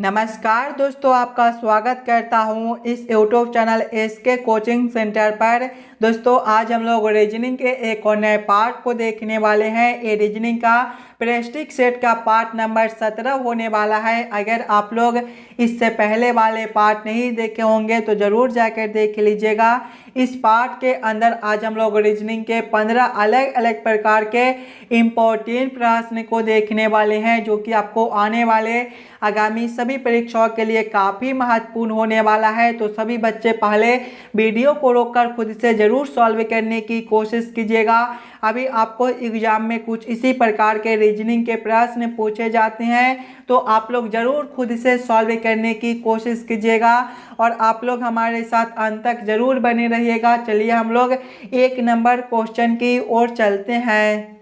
नमस्कार दोस्तों, आपका स्वागत करता हूं इस YouTube channel SK coaching centre पर। दोस्तों आज हम लोग रीजनिंग के एक और नए पार्ट को देखने वाले हैं। ये रीजनिंग का प्रेस्टिक सेट का पार्ट नंबर 17 होने वाला है। अगर आप लोग इससे पहले वाले पार्ट नहीं देखे होंगे तो ज़रूर जाकर देख लीजिएगा। इस पार्ट के अंदर आज हम लोग रीजनिंग के 15 अलग अलग प्रकार के इम्पोर्टेंट प्रश्न को देखने वाले हैं, जो कि आपको आने वाले आगामी सभी परीक्षाओं के लिए काफ़ी महत्वपूर्ण होने वाला है। तो सभी बच्चे पहले वीडियो को रोककर खुद से ज़रूर सॉल्व करने की कोशिश कीजिएगा। अभी आपको एग्जाम में कुछ इसी प्रकार के रीजनिंग के प्रश्न पूछे जाते हैं, तो आप लोग ज़रूर खुद से सॉल्व करने की कोशिश कीजिएगा और आप लोग हमारे साथ अंत तक ज़रूर बने रहिएगा। चलिए हम लोग एक नंबर क्वेश्चन की ओर चलते हैं।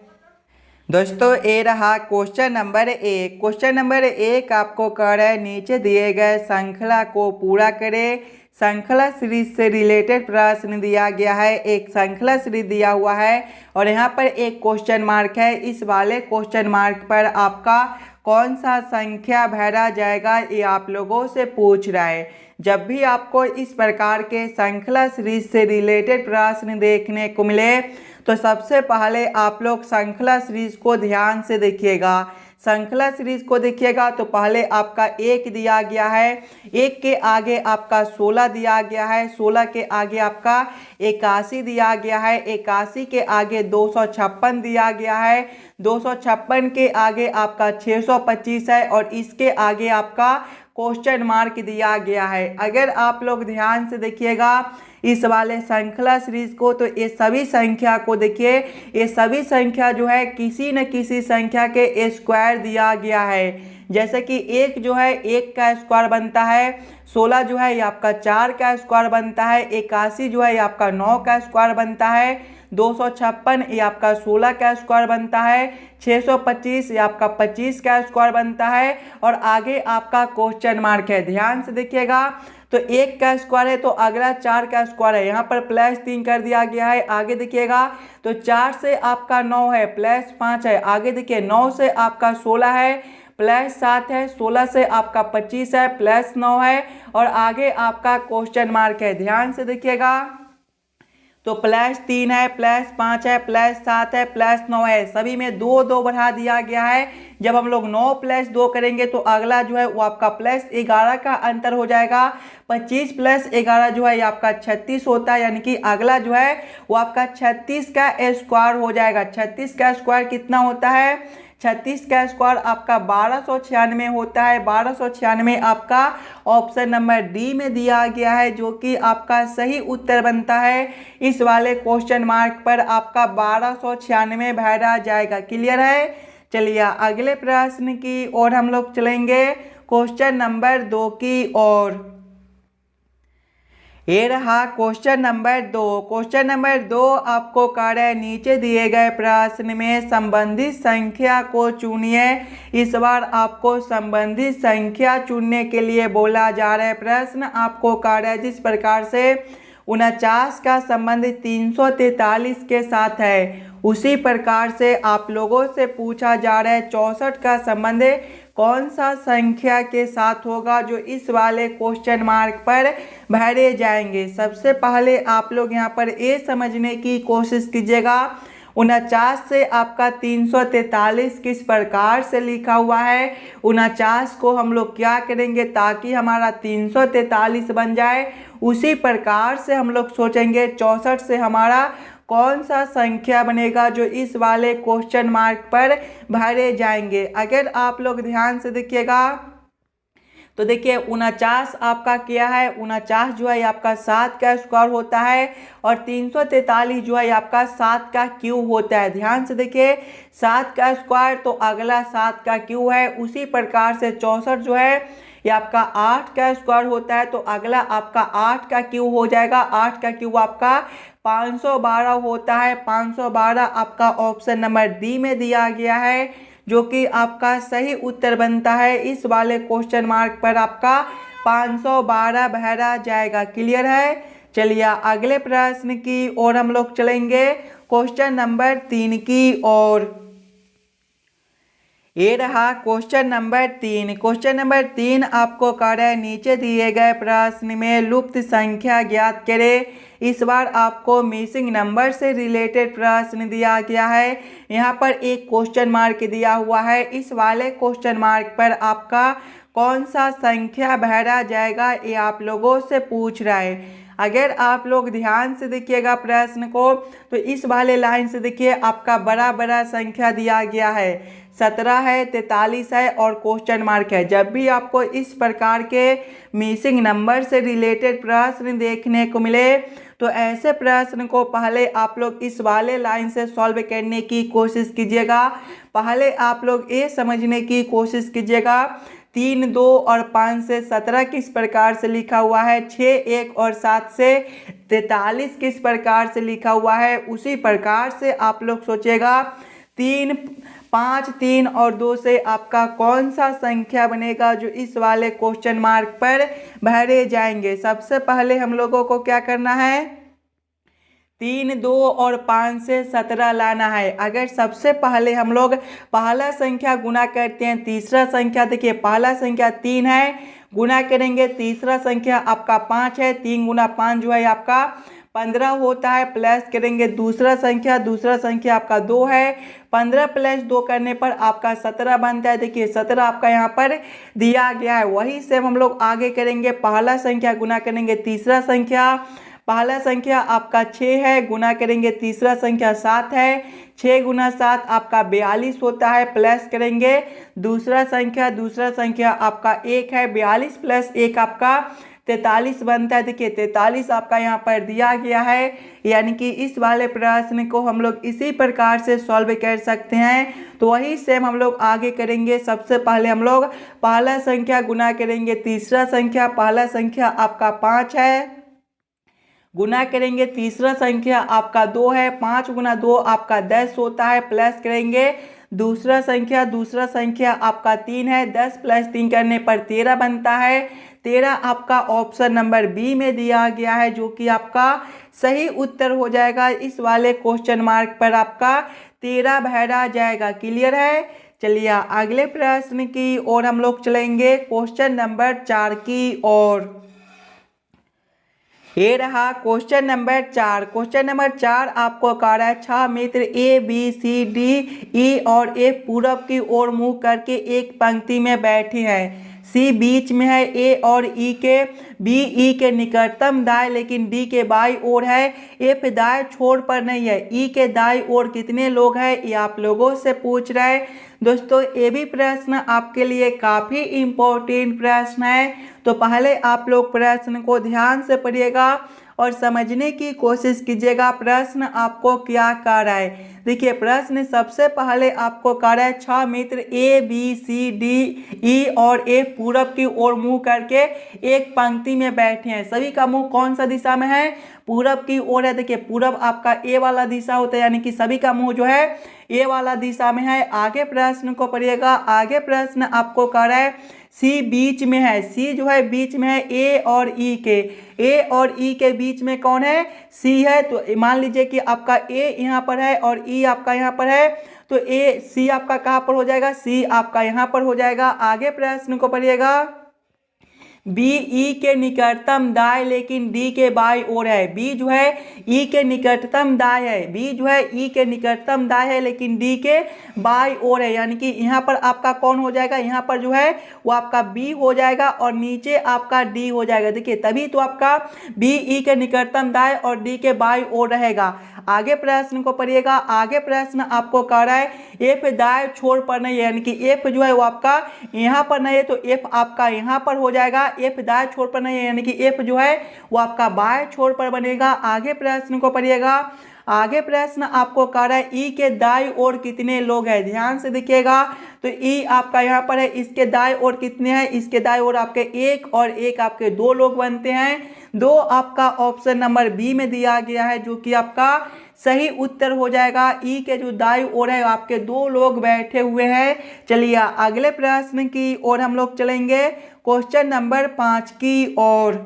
दोस्तों ये रहा क्वेश्चन नंबर 1। क्वेश्चन नंबर 1 आपको कह रहा है नीचे दिए गए श्रृंखला को पूरा करें। श्रृंखला सीरीज से रिलेटेड प्रश्न दिया गया है। एक श्रृंखला सीरीज दिया हुआ है और यहाँ पर एक क्वेश्चन मार्क है। इस वाले क्वेश्चन मार्क पर आपका कौन सा संख्या भरा जाएगा, ये आप लोगों से पूछ रहा है। जब भी आपको इस प्रकार के श्रृंखला सीरीज से रिलेटेड प्रश्न देखने को मिले तो सबसे पहले आप लोग श्रृंखला सीरीज को ध्यान से देखिएगा। श्रृंखला सीरीज को देखिएगा तो पहले आपका 1 दिया गया है, 1 के आगे आपका 16 दिया गया है, 16 के आगे आपका 81 दिया गया है, 81 के आगे 256 दिया गया है, 256 के आगे आपका 625 है और इसके आगे आपका क्वेश्चन मार्क दिया गया है। अगर आप लोग ध्यान से देखिएगा इस वाले श्रृंखला सीरीज को तो ये सभी संख्या को देखिए, ये सभी संख्या जो है किसी न किसी संख्या के स्क्वायर दिया गया है। जैसे कि 1 जो है 1 का स्क्वायर बनता है, 16 जो है ये आपका 4 का स्क्वायर बनता है, 81 जो है ये आपका 9 का स्क्वायर बनता है, 256 ये आपका 16 का स्क्वायर बनता है, 625 ये आपका 25 का स्क्वायर बनता है और आगे आपका क्वेश्चन मार्क है। ध्यान से देखिएगा तो 1 का स्क्वायर है तो अगला 4 का स्क्वायर है, यहाँ पर +3 कर दिया गया है। आगे देखिएगा तो 4 से आपका 9 है, +5 है। आगे देखिए 9 से आपका 16 है, +7 है, 16 से आपका 25 है, +9 है और आगे आपका क्वेश्चन मार्क है। ध्यान से देखिएगा तो +3 है, +5 है, +7 है, +9 है, सभी में 2 2 बढ़ा दिया गया है। जब हम लोग 9 + 2 करेंगे तो अगला जो है वो आपका +11 का अंतर हो जाएगा। 25 + 11 जो है ये आपका 36 होता है, यानी कि अगला जो है वो आपका 36 का स्क्वायर हो जाएगा। 36 का स्क्वायर कितना होता है? 36 का स्क्वायर आपका 1296 होता है। 1296 आपका ऑप्शन नंबर डी में दिया गया है, जो कि आपका सही उत्तर बनता है। इस वाले क्वेश्चन मार्क पर आपका 1296 भरा जाएगा। क्लियर है? चलिए अगले प्रश्न की ओर हम लोग चलेंगे, क्वेश्चन नंबर 2 की ओर। ये रहा क्वेश्चन नंबर 2। क्वेश्चन नंबर 2 आपको कह रहा है नीचे दिए गए प्रश्न में संबंधित संख्या को चुनिए। इस बार आपको संबंधित संख्या चुनने के लिए बोला जा रहा है। प्रश्न आपको कह रहा है जिस प्रकार से 49 का संबंध 343 के साथ है, उसी प्रकार से आप लोगों से पूछा जा रहा है 64 का संबंध कौन सा संख्या के साथ होगा, जो इस वाले क्वेश्चन मार्क पर भरे जाएंगे। सबसे पहले आप लोग यहाँ पर ये समझने की कोशिश कीजिएगा 49 से आपका 343 किस प्रकार से लिखा हुआ है। 49 को हम लोग क्या करेंगे ताकि हमारा 343 बन जाए, उसी प्रकार से हम लोग सोचेंगे 64 से हमारा कौन सा संख्या बनेगा, जो इस वाले क्वेश्चन मार्क पर भरे जाएंगे। अगर आप लोग ध्यान से देखिएगा तो देखिए 49 आपका क्या है, 49 जो है आपका 7 का स्क्वायर होता है और 343 जो है आपका 7 का क्यूब होता है। ध्यान से देखिए 7 का स्क्वायर तो अगला 7 का क्यूब है, उसी प्रकार से 64 जो है ये आपका 8 का स्क्वायर होता है तो अगला आपका 8 का क्यूब हो जाएगा। 8 का क्यूब आपका 512 होता है। 512 आपका ऑप्शन नंबर डी में दिया गया है, जो कि आपका सही उत्तर बनता है। इस वाले क्वेश्चन मार्क पर आपका 512 भरा जाएगा। क्लियर है? चलिए अगले प्रश्न की ओर हम लोग चलेंगे, क्वेश्चन नंबर 3 की ओर। ये रहा क्वेश्चन नंबर 3। क्वेश्चन नंबर 3 आपको कह रहा है नीचे दिए गए प्रश्न में लुप्त संख्या ज्ञात करें। इस बार आपको मिसिंग नंबर से रिलेटेड प्रश्न दिया गया है। यहाँ पर एक क्वेश्चन मार्क दिया हुआ है। इस वाले क्वेश्चन मार्क पर आपका कौन सा संख्या भरा जाएगा ये आप लोगों से पूछ रहा है। अगर आप लोग ध्यान से देखिएगा प्रश्न को तो इस वाले लाइन से देखिए आपका बड़ा बड़ा संख्या दिया गया है, 17 है, 43 है और क्वेश्चन मार्क है। जब भी आपको इस प्रकार के मिसिंग नंबर से रिलेटेड प्रश्न देखने को मिले तो ऐसे प्रश्न को पहले आप लोग इस वाले लाइन से सॉल्व करने की कोशिश कीजिएगा। पहले आप लोग ये समझने की कोशिश कीजिएगा 3, 2 और 5 से 17 किस प्रकार से लिखा हुआ है, 6, 1 और 7 से 43 किस प्रकार से लिखा हुआ है। उसी प्रकार से आप लोग सोचेगा 3, 5, 3 और 2 से आपका कौन सा संख्या बनेगा जो इस वाले क्वेश्चन मार्क पर भरे जाएंगे। सबसे पहले हम लोगों को क्या करना है, 3, 2 और 5 से 17 लाना है। अगर सबसे पहले हम लोग पहला संख्या गुना करते हैं, तीसरा संख्या देखिए पहला संख्या 3 है, गुना करेंगे तीसरा संख्या आपका 5 है, 3 गुना 5 जो है आपका 15 होता है, प्लस करेंगे दूसरा संख्या आपका 2 है, 15 प्लस 2 करने पर आपका 17 बनता है। देखिए 17 आपका यहाँ पर दिया गया है। वही सेम हम लोग आगे करेंगे, पहला संख्या गुना करेंगे तीसरा संख्या, पहला संख्या आपका 6 है, गुना करेंगे तीसरा संख्या 7 है, 6 गुना 7 आपका 42 होता है, प्लस करेंगे दूसरा संख्या आपका 1 है, 42 प्लस 1 आपका 43 बनता है। देखिए 43 आपका यहाँ पर दिया गया है। यानी कि इस वाले प्रश्न को हम लोग इसी प्रकार से सॉल्व कर सकते हैं। तो वही सेम हम लोग आगे करेंगे। सबसे पहले हम लोग पहला संख्या गुना करेंगे तीसरा संख्या, पहला संख्या आपका 5 है, गुना करेंगे तीसरा संख्या आपका 2 है, 5 गुना 2 आपका 10 होता है, प्लस करेंगे दूसरा संख्या आपका 3 है, 10 प्लस 3 करने पर 13 बनता है। 13 आपका ऑप्शन नंबर बी में दिया गया है जो कि आपका सही उत्तर हो जाएगा। इस वाले क्वेश्चन मार्क पर आपका 13 भरा जाएगा। क्लियर है। चलिए अगले प्रश्न की ओर हम लोग चलेंगे, क्वेश्चन नंबर 4 की ओर। ये रहा क्वेश्चन नंबर 4। क्वेश्चन नंबर 4 आपको कह रहा है 6 मित्र A B C D E और एफ पूरब की ओर मुंह करके एक पंक्ति में बैठे हैं। सी बीच में है, ए और ई के बी ई के निकटतम दाएं लेकिन डी के बाई ओर है, एफ दाएं छोर पर नहीं है, ई के दाई ओर कितने लोग हैं ये आप लोगों से पूछ रहा है। दोस्तों ये भी प्रश्न आपके लिए काफ़ी इम्पोर्टेंट प्रश्न है। तो पहले आप लोग प्रश्न को ध्यान से पढ़िएगा और समझने की कोशिश कीजिएगा प्रश्न आपको क्या कह रहा है। देखिए प्रश्न सबसे पहले आपको कह रहा है 6 मित्र A B C D E और एफ पूरब की ओर मुंह करके एक पंक्ति में बैठे हैं। सभी का मुंह कौन सा दिशा में है, पूरब की ओर है। देखिए पूरब आपका ए वाला दिशा होता है, यानी कि सभी का मुंह जो है ए वाला दिशा में है। आगे प्रश्न को पढ़िएगा। आगे प्रश्न आपको कह रहा है सी बीच में है, सी जो है बीच में है ए और ई के, ए और ई के बीच में कौन है, सी है। तो मान लीजिए कि आपका ए यहाँ पर है और ई आपका यहाँ पर है, तो ए सी आपका कहाँ पर हो जाएगा, सी आपका यहाँ पर हो जाएगा। आगे प्रश्न को पढ़िएगा। बी ई के निकटतम दाएं लेकिन डी के बाई ओर है। बी जो है ई के निकटतम दाएं है, बी जो है ई के निकटतम दाएं है लेकिन डी के बाई ओर है। यानी कि यहाँ पर आपका कौन हो जाएगा, यहाँ पर जो है वो आपका बी हो जाएगा और नीचे आपका डी हो जाएगा। देखिए तभी तो आपका बी ई के निकटतम दाएं और डी के बाई ओर रहेगा। आगे प्रश्न को पढ़िएगा। आगे प्रश्न आपको कह रहा है एफ दाएं छोर पर नहीं है, यानी कि एफ जो है वो आपका यहाँ पर नहीं है, तो एफ आपका यहाँ पर हो जाएगा। एफ दाएं छोर पर नहीं है, यानी कि एफ जो है वो आपका बाएं छोर पर बनेगा। आगे प्रश्न को पढ़िएगा। आगे प्रश्न आपको कह रहा है ई के दाईं ओर कितने लोग हैं। ध्यान से देखिएगा। तो ई आपका यहाँ पर है, इसके दाईं ओर कितने हैं, इसके दाईं ओर आपके एक और एक आपके 2 लोग बनते हैं। 2 आपका ऑप्शन नंबर बी में दिया गया है जो कि आपका सही उत्तर हो जाएगा। ई के जो दाईं ओर है आपके 2 लोग बैठे हुए हैं। चलिए अगले प्रश्न की ओर हम लोग चलेंगे, क्वेश्चन नंबर 5 की ओर।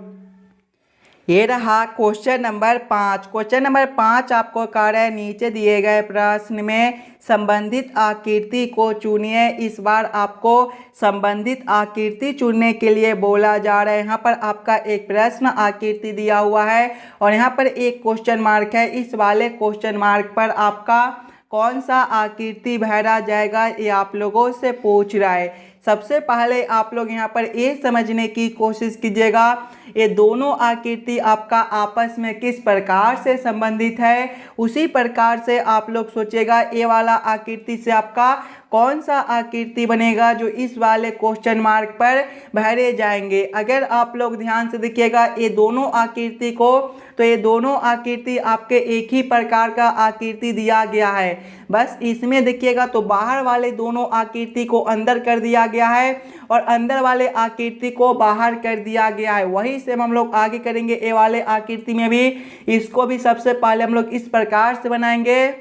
ये रहा क्वेश्चन नंबर 5। क्वेश्चन नंबर 5 आपको कह रहा है नीचे दिए गए प्रश्न में संबंधित आकृति को चुनिए। इस बार आपको संबंधित आकृति चुनने के लिए बोला जा रहा है। यहाँ पर आपका एक प्रश्न आकृति दिया हुआ है और यहाँ पर एक क्वेश्चन मार्क है। इस वाले क्वेश्चन मार्क पर आपका कौन सा आकृति भरा जाएगा ये आप लोगों से पूछ रहा है। सबसे पहले आप लोग यहाँ पर ये समझने की कोशिश कीजिएगा ये दोनों आकृति आपका आपस में किस प्रकार से संबंधित है। उसी प्रकार से आप लोग सोचिएगा ये वाला आकृति से आपका कौन सा आकृति बनेगा जो इस वाले क्वेश्चन मार्क पर भरे जाएंगे। अगर आप लोग ध्यान से देखिएगा ये दोनों आकृति को, तो ये दोनों आकृति आपके एक ही प्रकार का आकृति दिया गया है। बस इसमें देखिएगा तो बाहर वाले दोनों आकृति को अंदर कर दिया गया है और अंदर वाले आकृति को बाहर कर दिया गया है। वही से हम लोग आगे करेंगे ए वाले आकृति में भी। इसको भी सबसे पहले हम लोग इस प्रकार से बनाएंगे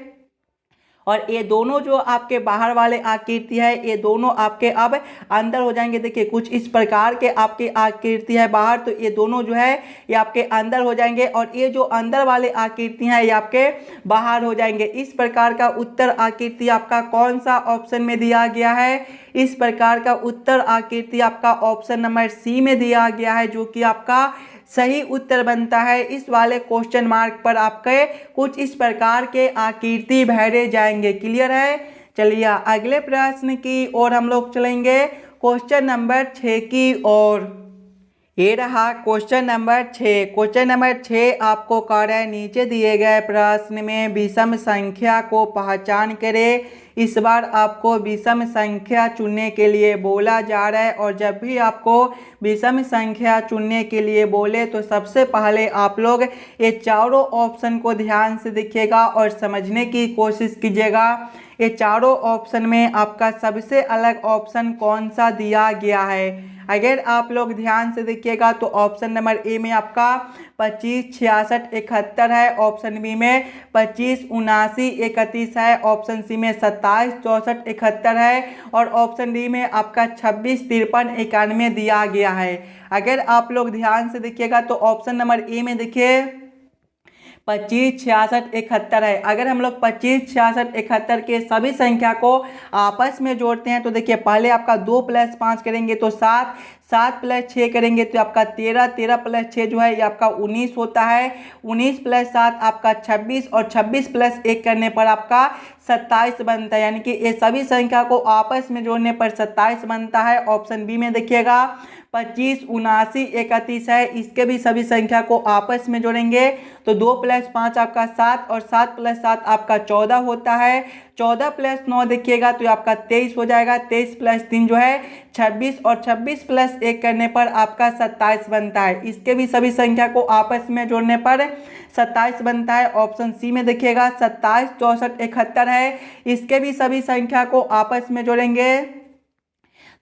और ये दोनों जो आपके बाहर वाले आकृति है ये दोनों आपके अब अंदर हो जाएंगे। देखिए कुछ इस प्रकार के आपकी आकृति है बाहर, तो ये दोनों जो है ये आपके अंदर हो जाएंगे और ये जो अंदर वाले आकृति हैं ये आपके बाहर हो जाएंगे। इस प्रकार का उत्तर आकृति आपका कौन सा ऑप्शन में दिया गया है। इस प्रकार का उत्तर आकृति आपका ऑप्शन नंबर सी में दिया गया है, जो कि आपका सही उत्तर बनता है। इस वाले क्वेश्चन मार्क पर आपके कुछ इस प्रकार के आकृति भरे जाएंगे। क्लियर है। चलिए अगले प्रश्न की ओर हम लोग चलेंगे, क्वेश्चन नंबर 6 की ओर। ये रहा क्वेश्चन नंबर 6। क्वेश्चन नंबर 6 आपको कह रहा है नीचे दिए गए प्रश्न में विषम संख्या को पहचान करें। इस बार आपको विषम संख्या चुनने के लिए बोला जा रहा है और जब भी आपको विषम संख्या चुनने के लिए बोले तो सबसे पहले आप लोग ये चारों ऑप्शन को ध्यान से देखिएगा और समझने की कोशिश कीजिएगा। ये चारों ऑप्शन में आपका सबसे अलग ऑप्शन कौन सा दिया गया है। अगर आप लोग ध्यान से देखिएगा तो ऑप्शन नंबर ए में आपका 25, 66, 71 है। ऑप्शन बी में 25, 79, 31 है। ऑप्शन सी में 27, 64, 71 है और ऑप्शन डी में आपका 26, 53, 91 दिया गया है। अगर आप लोग ध्यान से देखिएगा तो ऑप्शन नंबर ए में देखिए 25, 66, 71 है। अगर हम लोग 25, 66, 71 के सभी संख्या को आपस में जोड़ते हैं तो देखिए पहले आपका 2 + 5 करेंगे तो 7, 7 + 6 करेंगे तो आपका 13, 13 + 6 जो है ये आपका 19 होता है। 19 + 7 आपका 26 और 26 + 1 करने पर आपका 27 बनता है। यानी कि ये सभी संख्या को आपस में जोड़ने पर 27 बनता है। ऑप्शन बी में देखिएगा 25, 79, 31 है। इसके भी सभी संख्या को आपस में जोड़ेंगे तो 2 + 5 आपका 7 और 7 + 7 आपका 14 होता है। 14 + 9 देखिएगा तो आपका 23 हो जाएगा। 23 + 3 जो है 26 और 26 + 1 करने पर आपका 27 बनता है। इसके भी सभी संख्या को आपस में जोड़ने पर 27 बनता है। ऑप्शन सी में देखिएगा 27, 64, 71 है। इसके भी सभी संख्या को आपस में जोड़ेंगे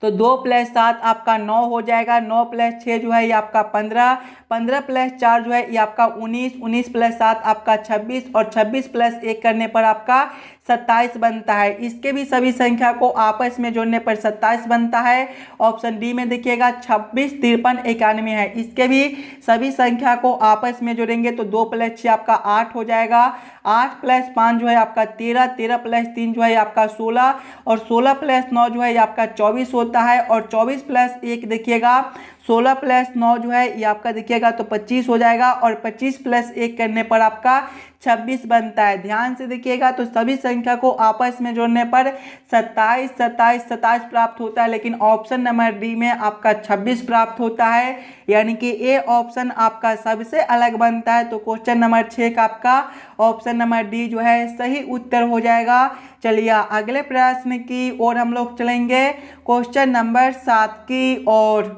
तो 2 + 7 आपका 9 हो जाएगा। 9 + 6 जो है ये आपका 15, 15 + 4 जो है ये आपका 19, 19 + 7 आपका 26 और 26 + 1 करने पर आपका 27 बनता है। इसके भी सभी संख्या को आपस में जोड़ने पर 27 बनता है। ऑप्शन डी में देखिएगा 26, 53, 91 है। इसके भी सभी संख्या को आपस में जोड़ेंगे तो 2 + 6 आपका 8 हो जाएगा। 8 + 5 जो है आपका 13, 13 + 3 जो है आपका 16 और 16 + 9 जो है आपका 24 होता है। और 24 + 1 देखिएगा 16 + 9 जो है ये आपका देखिएगा तो 25 हो जाएगा और 25 + 1 करने पर आपका 26 बनता है। ध्यान से देखिएगा तो सभी संख्या को आपस में जोड़ने पर 27, 27, 27 प्राप्त होता है, लेकिन ऑप्शन नंबर डी में आपका 26 प्राप्त होता है। यानी कि ये ऑप्शन आपका सबसे अलग बनता है। तो क्वेश्चन नंबर 6 का आपका ऑप्शन नंबर डी जो है सही उत्तर हो जाएगा। चलिए अगले प्रश्न की ओर हम लोग चलेंगे, क्वेश्चन नंबर 7 की ओर।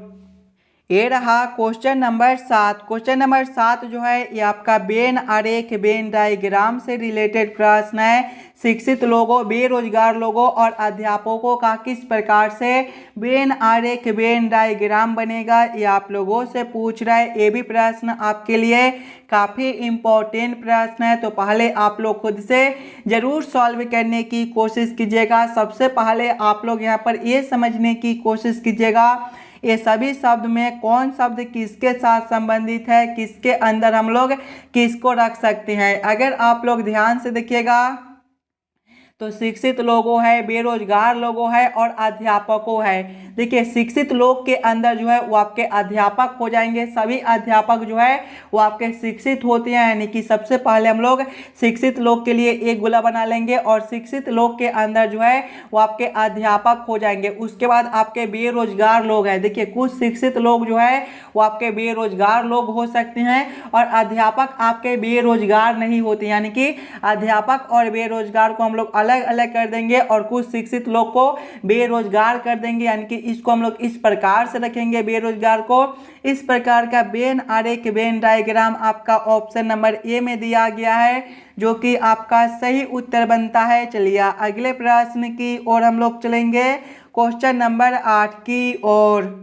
ये रहा क्वेश्चन नंबर 7। क्वेश्चन नंबर 7 जो है ये आपका वेन आरेख वेन डायग्राम से रिलेटेड प्रश्न है। शिक्षित लोगों, बेरोजगार लोगों और अध्यापकों का किस प्रकार से वेन आरेख वेन डायग्राम बनेगा ये आप लोगों से पूछ रहा है। ये भी प्रश्न आपके लिए काफ़ी इम्पोर्टेंट प्रश्न है। तो पहले आप लोग खुद से ज़रूर सॉल्व करने की कोशिश कीजिएगा। सबसे पहले आप लोग यहाँ पर ये समझने की कोशिश कीजिएगा ये सभी शब्द में कौन शब्द किसके साथ संबंधित है, किसके अंदर हम लोग किसको रख सकते हैं। अगर आप लोग ध्यान से देखिएगा तो शिक्षित लोगों है, बेरोजगार लोगों है और अध्यापकों है। देखिए शिक्षित लोग के अंदर जो है वो आपके अध्यापक हो जाएंगे। सभी अध्यापक जो है वो आपके शिक्षित होते हैं, यानी कि सबसे पहले हम लोग शिक्षित लोग के लिए एक गोला बना लेंगे और शिक्षित लोग के अंदर जो है वो आपके अध्यापक हो जाएंगे। उसके बाद आपके बेरोजगार लोग हैं। देखिए कुछ शिक्षित लोग जो है वो आपके बेरोजगार लोग हो सकते हैं और अध्यापक आपके बेरोजगार नहीं होते, यानी कि अध्यापक और बेरोजगार को हम लोग अलग अलग कर देंगे और कुछ शिक्षित लोग को बेरोजगार कर देंगे, यानी कि इसको हम लोग इस प्रकार से रखेंगे। बेरोजगार को इस प्रकार का वेन आरेख, वेन डायग्राम आपका ऑप्शन नंबर ए में दिया गया है, जो कि आपका सही उत्तर बनता है। चलिए अगले प्रश्न की ओर हम लोग चलेंगे, क्वेश्चन नंबर 8 की ओर।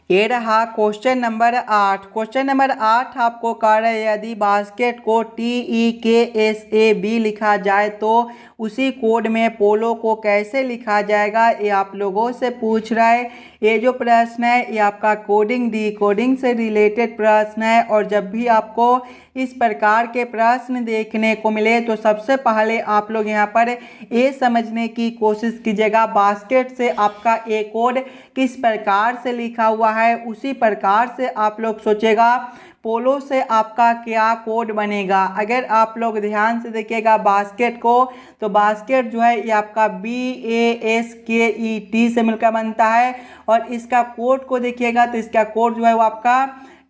ये रहा क्वेश्चन नंबर 8। क्वेश्चन नंबर 8 आपको कह रहे हैं यदि बास्केट को TEKSAB लिखा जाए तो उसी कोड में पोलो को कैसे लिखा जाएगा, ये आप लोगों से पूछ रहा है। ये जो प्रश्न है ये आपका कोडिंग डिकोडिंग से रिलेटेड प्रश्न है और जब भी आपको इस प्रकार के प्रश्न देखने को मिले तो सबसे पहले आप लोग यहाँ पर ये समझने की कोशिश कीजिएगा बास्केट से आपका ए कोड किस प्रकार से लिखा हुआ है, उसी प्रकार से आप लोग सोचेगा पोलो से आपका क्या कोड बनेगा। अगर आप लोग ध्यान से देखिएगा बास्केट को, तो बास्केट जो है ये आपका BASKET से मिलकर बनता है और इसका कोड को देखिएगा तो इसका कोड जो है वो आपका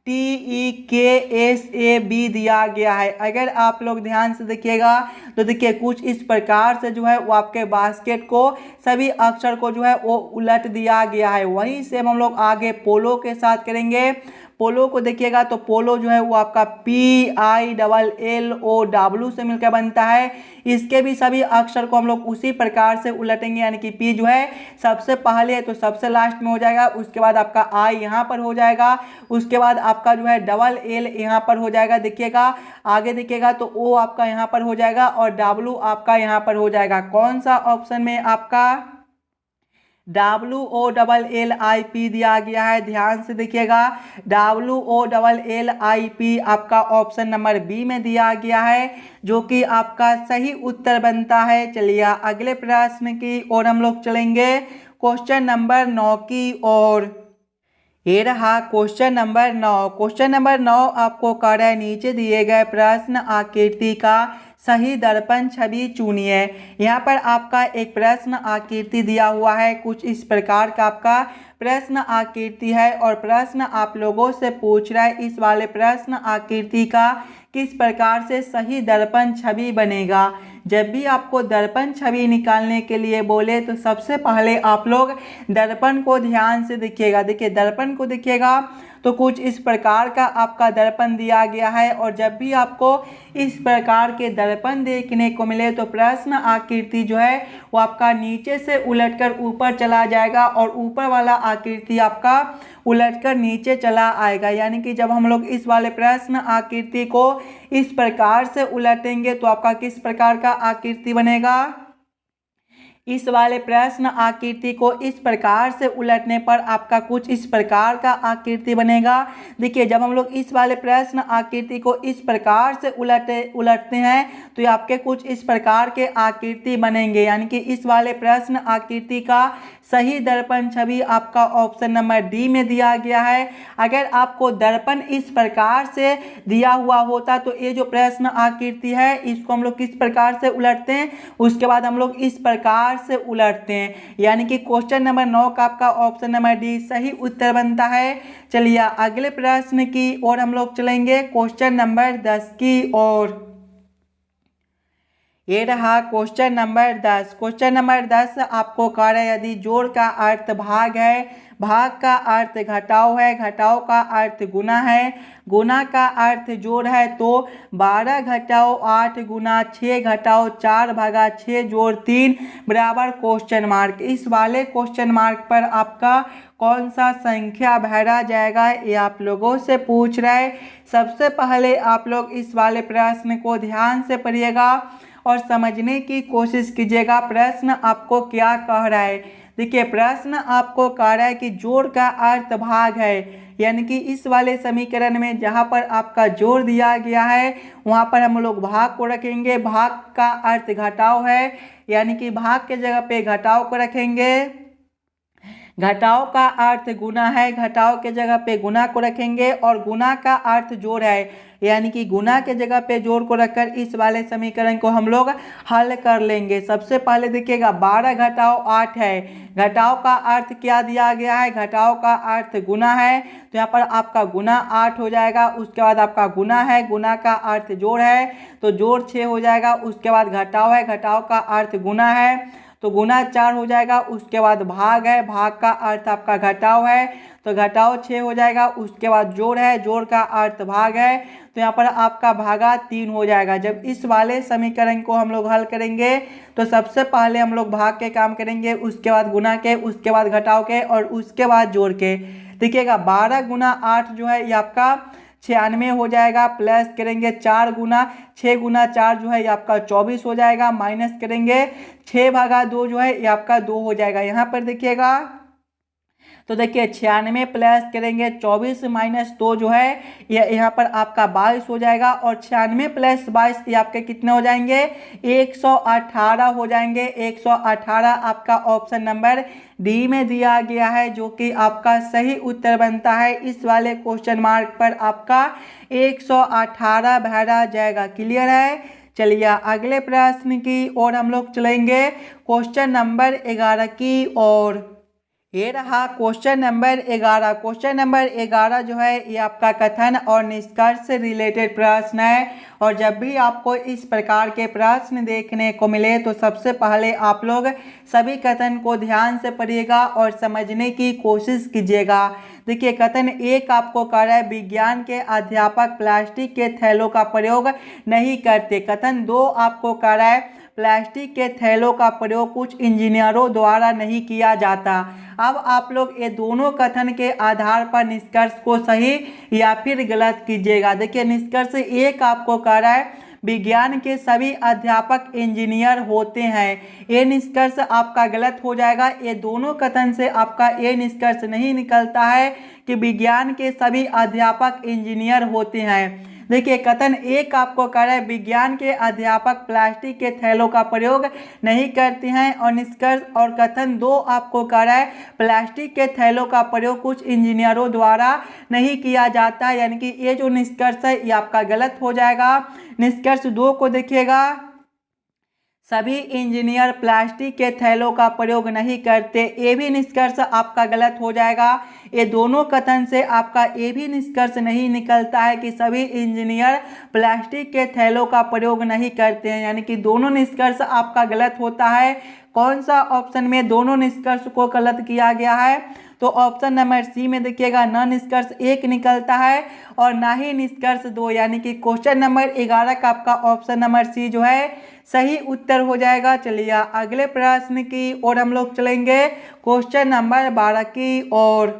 TEKSAB दिया गया है। अगर आप लोग ध्यान से देखिएगा तो देखिए कुछ इस प्रकार से जो है वो आपके बास्केट को सभी अक्षर को जो है वो उलट दिया गया है। वहीं से हम लोग आगे पोलो के साथ करेंगे। पोलो को देखिएगा तो पोलो जो है वो आपका PILLOW से मिलकर बनता है। इसके भी सभी अक्षर को हम लोग उसी प्रकार से उलटेंगे, यानी कि P जो है सबसे पहले है तो सबसे लास्ट में हो जाएगा, उसके बाद आपका I यहाँ पर हो जाएगा, उसके बाद आपका जो है LL यहाँ पर हो जाएगा। देखिएगा आगे देखिएगा तो O आपका यहाँ पर हो जाएगा और W आपका यहाँ पर हो जाएगा। कौन सा ऑप्शन में आपका WOLLIP दिया गया है, ध्यान से देखिएगा। WOLLIP आपका ऑप्शन नंबर बी में दिया गया है, जो कि आपका सही उत्तर बनता है। चलिए अगले प्रश्न की ओर हम लोग चलेंगे, क्वेश्चन नंबर 9 की ओर। ये रहा क्वेश्चन नंबर 9। क्वेश्चन नंबर 9 आपको कह रहा है नीचे दिए गए प्रश्न आकृति का सही दर्पण छवि चुनिए। यहाँ पर आपका एक प्रश्न आकृति दिया हुआ है, कुछ इस प्रकार का आपका प्रश्न आकृति है और प्रश्न आप लोगों से पूछ रहा है इस वाले प्रश्न आकृति का किस प्रकार से सही दर्पण छवि बनेगा। जब भी आपको दर्पण छवि निकालने के लिए बोले तो सबसे पहले आप लोग दर्पण को ध्यान से देखिएगा। देखिए दर्पण को देखिएगा तो कुछ इस प्रकार का आपका दर्पण दिया गया है और जब भी आपको इस प्रकार के दर्पण देखने को मिले तो प्रश्न आकृति जो है वो आपका नीचे से उलटकर ऊपर चला जाएगा और ऊपर वाला आकृति आपका उलटकर नीचे चला आएगा। यानी कि जब हम लोग इस वाले प्रश्न आकृति को इस प्रकार से उलटेंगे तो आपका किस प्रकार का आकृति बनेगा। इस वाले प्रश्न आकृति को इस प्रकार से उलटने पर आपका कुछ इस प्रकार का आकृति बनेगा। देखिए जब हम लोग इस वाले प्रश्न आकृति को इस प्रकार से उलटते हैं तो ये आपके कुछ इस प्रकार के आकृति बनेंगे। यानी कि इस वाले प्रश्न आकृति का सही दर्पण छवि आपका ऑप्शन नंबर डी में दिया गया है। अगर आपको दर्पण इस प्रकार से दिया हुआ होता तो ये जो प्रश्न आकृति है इसको हम लोग किस प्रकार से उलटते हैं, उसके बाद हम लोग इस प्रकार से उलटते हैं। यानी कि क्वेश्चन नंबर 9 का आपका ऑप्शन नंबर डी सही उत्तर बनता है। चलिए अगले प्रश्न की ओर हम लोग चलेंगे, क्वेश्चन नंबर 10 की ओर। ये रहा क्वेश्चन नंबर 10। क्वेश्चन नंबर 10 आपको कह रहा है यदि जोड़ का अर्थ भाग है, भाग का अर्थ घटाव है, घटाव का अर्थ गुना है, गुना का अर्थ जोड़ है तो 12 घटाओ 8 गुना 6 घटाओ 4 भागा 6 जोड़ 3 बराबर क्वेश्चन मार्क। इस वाले क्वेश्चन मार्क पर आपका कौन सा संख्या भरा जाएगा ये आप लोगों से पूछ रहा है। सबसे पहले आप लोग इस वाले प्रश्न को ध्यान से पढ़िएगा और समझने की कोशिश कीजिएगा प्रश्न आपको क्या कह रहा है। देखिए प्रश्न आपको कह रहा है कि जोड़ का अर्थ भाग है, यानी कि इस वाले समीकरण में जहां पर आपका जोड़ दिया गया है वहां पर हम लोग भाग को रखेंगे। भाग का अर्थ घटाव है, यानी कि भाग के जगह पे घटाव को रखेंगे। घटाव का अर्थ गुना है, घटाव के जगह पे गुना को रखेंगे। और गुना का अर्थ जोड़ है, यानी कि गुना के जगह पे जोड़ को रखकर इस वाले समीकरण को हम लोग हल कर लेंगे। सबसे पहले देखिएगा 12 घटाव 8 है। घटाव का अर्थ क्या दिया गया है, घटाव का अर्थ गुना है, तो यहाँ पर आपका गुना 8 हो जाएगा। उसके बाद आपका गुना है, गुना का अर्थ जोड़ है तो जोड़ 6 हो जाएगा। उसके बाद घटाव है, घटाव का अर्थ गुना है तो गुना 4 हो जाएगा। उसके बाद भाग है, भाग का अर्थ आपका घटाव है तो घटाव 6 हो जाएगा। उसके बाद जोड़ है, जोड़ का अर्थ भाग है तो यहाँ पर आपका भागा 3 हो जाएगा। जब इस वाले समीकरण को हम लोग हल करेंगे तो सबसे पहले हम लोग भाग के काम करेंगे, उसके बाद गुना के, उसके बाद घटाव के और उसके बाद जोड़ के। देखिएगा 12 गुना 8 जो है ये आपका 96 हो जाएगा। प्लस करेंगे 4 गुना 6 गुना 4 जो है ये आपका 24 हो जाएगा। माइनस करेंगे 6 भागा 2 जो है ये आपका 2 हो जाएगा। यहाँ पर देखिएगा तो देखिए 96 प्लस करेंगे 24 माइनस 2 जो है ये यहाँ पर आपका 22 हो जाएगा। और 96 प्लस 22 ये आपके कितने हो जाएंगे, 118 हो जाएंगे। 118 आपका ऑप्शन नंबर डी में दिया गया है, जो कि आपका सही उत्तर बनता है। इस वाले क्वेश्चन मार्क पर आपका 118 भरा जाएगा। क्लियर है। चलिए अगले प्रश्न की ओर हम लोग चलेंगे, क्वेश्चन नंबर 11 की ओर। ये रहा क्वेश्चन नंबर 11। क्वेश्चन नंबर 11 जो है ये आपका कथन और निष्कर्ष से रिलेटेड प्रश्न है। और जब भी आपको इस प्रकार के प्रश्न देखने को मिले तो सबसे पहले आप लोग सभी कथन को ध्यान से पढ़िएगा और समझने की कोशिश कीजिएगा। देखिए कथन 1 आपको कह रहा है विज्ञान के अध्यापक प्लास्टिक के थैलों का प्रयोग नहीं करते। कथन 2 आपको कह रहा है प्लास्टिक के थैलों का प्रयोग कुछ इंजीनियरों द्वारा नहीं किया जाता। अब आप लोग ये दोनों कथन के आधार पर निष्कर्ष को सही या फिर गलत कीजिएगा। देखिए निष्कर्ष 1 आपको कह रहा है विज्ञान के सभी अध्यापक इंजीनियर होते हैं। ये निष्कर्ष आपका गलत हो जाएगा। ये दोनों कथन से आपका ये निष्कर्ष नहीं निकलता है कि विज्ञान के सभी अध्यापक इंजीनियर होते हैं। देखिए कथन 1 आपको कह रहा है विज्ञान के अध्यापक प्लास्टिक के थैलों का प्रयोग नहीं करते हैं। और निष्कर्ष और कथन 2 आपको कह रहा है प्लास्टिक के थैलों का प्रयोग कुछ इंजीनियरों द्वारा नहीं किया जाता है, यानी कि ये जो निष्कर्ष है ये आपका गलत हो जाएगा। निष्कर्ष 2 को देखिएगा सभी इंजीनियर प्लास्टिक के थैलों का प्रयोग नहीं करते, ये भी निष्कर्ष आपका गलत हो जाएगा। ये दोनों कथन से आपका ये भी निष्कर्ष नहीं निकलता है कि सभी इंजीनियर प्लास्टिक के थैलों का प्रयोग नहीं करते हैं, यानी कि दोनों निष्कर्ष आपका गलत होता है। कौन सा ऑप्शन में दोनों निष्कर्ष को गलत किया गया है, तो ऑप्शन नंबर सी में देखिएगा न निष्कर्ष 1 निकलता है और ना ही निष्कर्ष 2, यानी कि क्वेश्चन नंबर 11 का आपका ऑप्शन नंबर सी जो है सही उत्तर हो जाएगा। चलिए अगले प्रश्न की ओर हम लोग चलेंगे, क्वेश्चन नंबर 12 की ओर।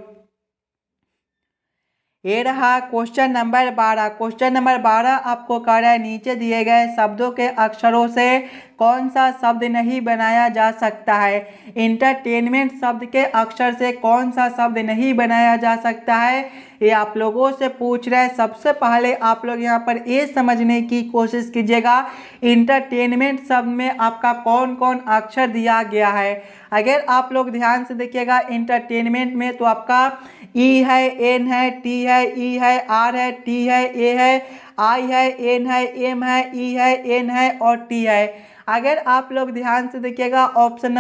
ये रहा क्वेश्चन नंबर 12। क्वेश्चन नंबर 12 आपको कह रहा है नीचे दिए गए शब्दों के अक्षरों से कौन सा शब्द नहीं बनाया जा सकता है। इंटरटेनमेंट शब्द के अक्षर से कौन सा शब्द नहीं बनाया जा सकता है, ये आप लोगों से पूछ रहे हैं। सबसे पहले आप लोग यहाँ पर ये समझने की कोशिश कीजिएगा इंटरटेनमेंट शब्द में आपका कौन कौन अक्षर दिया गया है। अगर आप लोग ध्यान से देखिएगा इंटरटेनमेंट में तो आपका ई है, एन है, टी है, ई है, आर है, टी है, ए है, आई है, एन है, एम है, ई है, एन है और टी है। अगर आप लोग ध्यान से देखिएगा ऑप्शन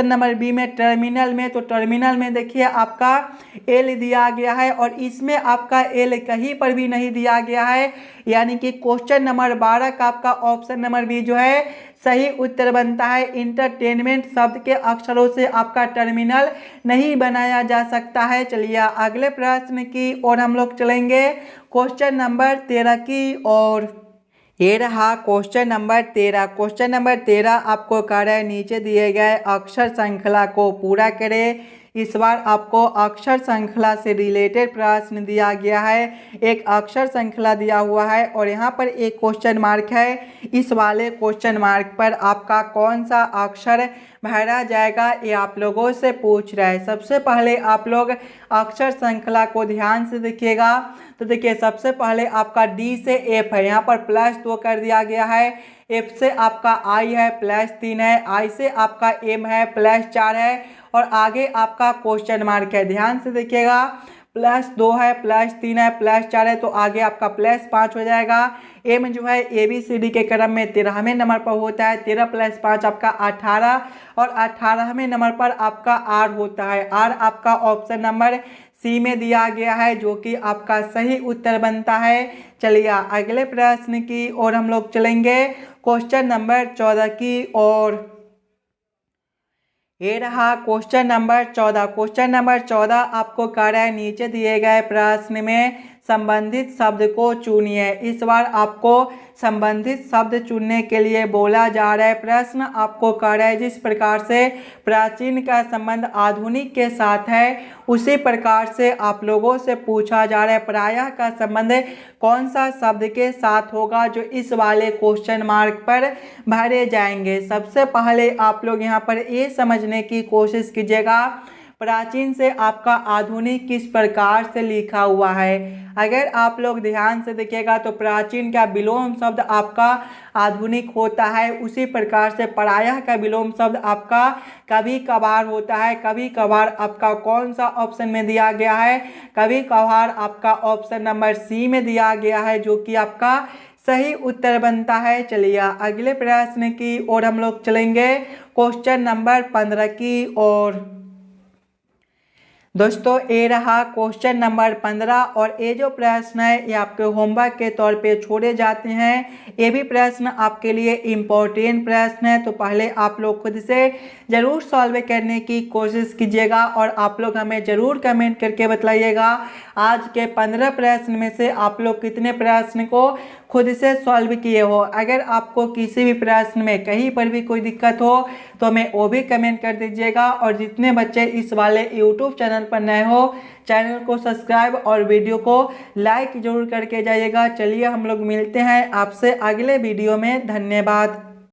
नंबर बी में टर्मिनल में, तो टर्मिनल में देखिए आपका एल दिया गया है और इसमें आपका एल कहीं पर भी नहीं दिया गया है, यानी कि क्वेश्चन नंबर 12 का आपका ऑप्शन नंबर बी जो है सही उत्तर बनता है। इंटरटेनमेंट शब्द के अक्षरों से आपका टर्मिनल नहीं बनाया जा सकता है। चलिए अगले प्रश्न की ओर हम लोग चलेंगे, क्वेश्चन नंबर 13 की ओर। ये रहा क्वेश्चन नंबर 13। क्वेश्चन नंबर 13 आपको कह रहा है नीचे दिए गए अक्षर श्रृंखला को पूरा करें। इस बार आपको अक्षर श्रृंखला से रिलेटेड प्रश्न दिया गया है। एक अक्षर श्रृंखला दिया हुआ है और यहाँ पर एक क्वेश्चन मार्क है। इस वाले क्वेश्चन मार्क पर आपका कौन सा अक्षर भरा जाएगा ये आप लोगों से पूछ रहा है। सबसे पहले आप लोग अक्षर श्रृंखला को ध्यान से देखिएगा। तो देखिए सबसे पहले आपका डी से एफ है, यहाँ पर +2 कर दिया गया है। एफ से आपका आई है +3 है, आई से आपका एम है +4 है और आगे आपका क्वेश्चन मार्क है। ध्यान से देखिएगा +2 है +3 है +4 है तो आगे आपका +5 हो जाएगा। एम जो है ABCD के क्रम में 13वें नंबर पर होता है। 13 + 5 आपका 18 और 18वें नंबर पर आपका आर होता है। आर आपका ऑप्शन नंबर सी में दिया गया है जो कि आपका सही उत्तर बनता है। चलिए अगले प्रश्न की ओर हम लोग चलेंगे, क्वेश्चन नंबर 14 की ओर। ये रहा क्वेश्चन नंबर 14। क्वेश्चन नंबर 14 आपको कह रहा है नीचे दिए गए प्रश्न में संबंधित शब्द को चुनिए। इस बार आपको संबंधित शब्द चुनने के लिए बोला जा रहा है। प्रश्न आपको कह रहा है जिस प्रकार से प्राचीन का संबंध आधुनिक के साथ है उसी प्रकार से आप लोगों से पूछा जा रहा है प्रायः का संबंध कौन सा शब्द के साथ होगा जो इस वाले क्वेश्चन मार्क पर भरे जाएंगे। सबसे पहले आप लोग यहाँ पर ये समझने की कोशिश कीजिएगा प्राचीन से आपका आधुनिक किस प्रकार से लिखा हुआ है। अगर आप लोग ध्यान से देखिएगा तो प्राचीन का विलोम शब्द आपका आधुनिक होता है, उसी प्रकार से प्रायः का विलोम शब्द आपका कभी कभार होता है। कभी कभार आपका कौन सा ऑप्शन में दिया गया है, कभी कभार आपका ऑप्शन नंबर सी में दिया गया है जो कि आपका सही उत्तर बनता है। चलिए अगले प्रश्न की ओर हम लोग चलेंगे, क्वेश्चन नंबर 15 की ओर। दोस्तों ये रहा क्वेश्चन नंबर 15 और ये जो प्रश्न है ये आपके होमवर्क के तौर पे छोड़े जाते हैं। ये भी प्रश्न आपके लिए इम्पोर्टेंट प्रश्न है तो पहले आप लोग खुद से ज़रूर सॉल्व करने की कोशिश कीजिएगा और आप लोग हमें ज़रूर कमेंट करके बताइएगा आज के 15 प्रश्न में से आप लोग कितने प्रश्न को खुद से सॉल्व किए हो। अगर आपको किसी भी प्रश्न में कहीं पर भी कोई दिक्कत हो तो हमें वो भी कमेंट कर दीजिएगा। और जितने बच्चे इस वाले यूट्यूब चैनल पर नए हो चैनल को सब्सक्राइब और वीडियो को लाइक जरूर करके जाइएगा। चलिए हम लोग मिलते हैं आपसे अगले वीडियो में। धन्यवाद।